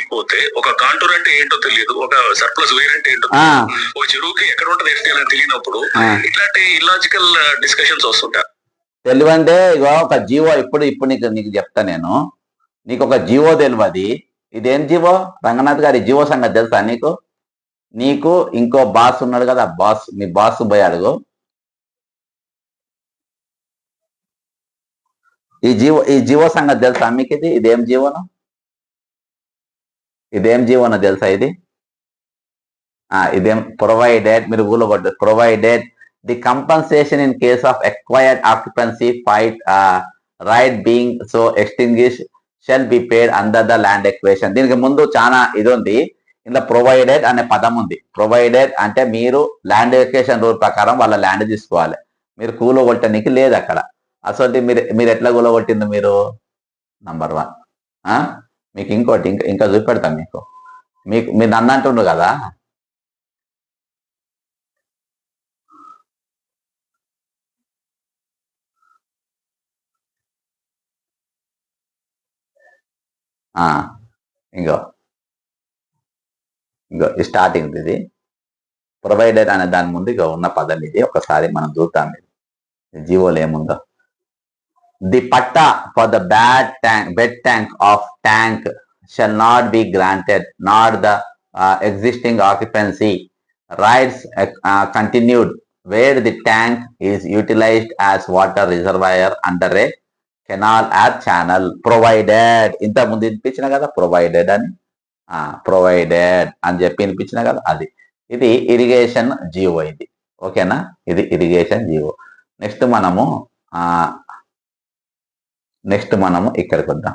తెలియకపోతే ఒక కాంటూర్ అంటే ఏంటో తెలియదు, ఒక సర్ప్లస్ వేర్ అంటే ఏంటో తెలియదు, ఒక చెరువుకి ఎక్కడ ఉంటుంది ఎస్టీ అని తెలియనప్పుడు ఇట్లాంటి ఇలాజికల్ డిస్కషన్స్ వస్తుంటాయి. తెలివంటే ఇగో ఒక జీవో ఇప్పుడు నీకు చెప్తా నేను. నీకు ఒక జీవో తెలియదు. ఇదేం జీవో? రంగనాథ్ గారి జీవో సంగతి తెలుసా నీకు? నీకు ఇంకో బాస్ ఉన్నాడు కదా, బాస్, మీ బాస్ పోయి అడుగు. ఈ జీవో సంగతి తెలుసా మీకు? ఇదేం జీవోనో? ఇదేం జీవోనో తెలుసా ఇది? ఇదేం ప్రొవైడెడ్, మీరు ఊళ్ళో పడ్డ provided the compensation in case of acquired occupancy fight right being so extinguish shall be paid under the land equation. దీనికి ముందు చాలా ఇది ఉంది, ఇందులో ప్రొవైడెడ్ అనే పదం ఉంది. ప్రొవైడెడ్ అంటే మీరు ల్యాండ్ ఎక్వేషన్ రూల్ ప్రకారం వాళ్ళ ల్యాండ్ తీసుకోవాలి, మీరు కూలగొట్టడానికి లేదు అక్కడ. అసలు మీరు ఎట్లా కూలగొట్టింది మీరు? నంబర్ 1. మీకు ఇంకోటి ఇంకా చూపెడతాం మీరు నన్ను అంటుండ్రు కదా, ఇంకో స్టార్టింగ్ ఇది ప్రొవైడెడ్ అనే దాని ముందు ఇక ఉన్న పదం ఇది. ఒకసారి మనం చూద్దాం జీవోలో ఏముందో. The patta for the bed tank of tank shall not be granted not the existing occupancy rights continued where the tank is utilised as water reservoir under a canal or channel provided. ఇంత ముందు వినిపించిన కదా provided అని, provided అని చెప్పి వినిపించిన కదా అది. ఇది ఇరిగేషన్ జీవో ఇది. ఓకేనా? ఇది ఇరిగేషన్ జీవో. నెక్స్ట్ మనము ఇక్కడికి వద్దాం.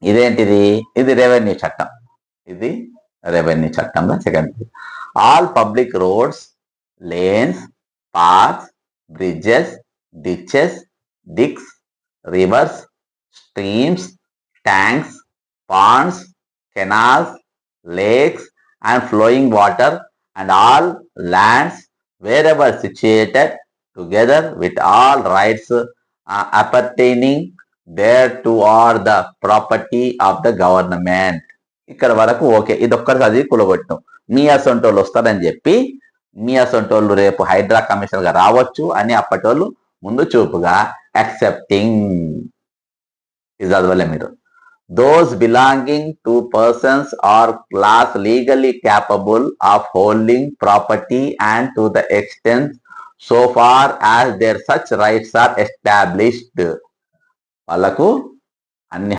ఇదేంటిది? ఇది రెవెన్యూ చట్టం. ఇది రెవెన్యూ చట్టంలో second. All public roads, lanes, parks, bridges, ditches, dikes, rivers, streams, tanks, ponds, canals, lakes and flowing water and all lands wherever situated together with all rights appertaining thereto are the property of the government. ఇక్కడ వరకు okay. ఇది ఒక్కటి చదివి కూలగొట్టాం. మీ అసొంటోళ్ళు వస్తారని చెప్పి, మీ అసొంటోళ్ళు రేపు Hydraa commissioner గా రావచ్చు అని అప్పటోళ్ళు ముందు చూపుగా యాక్సెప్టింగ్ ఇది చదవలే మీరు. Those belonging to persons or class legally capable of holding property and to the extent so far as there such rights are established. వాళ్ళకు అన్ని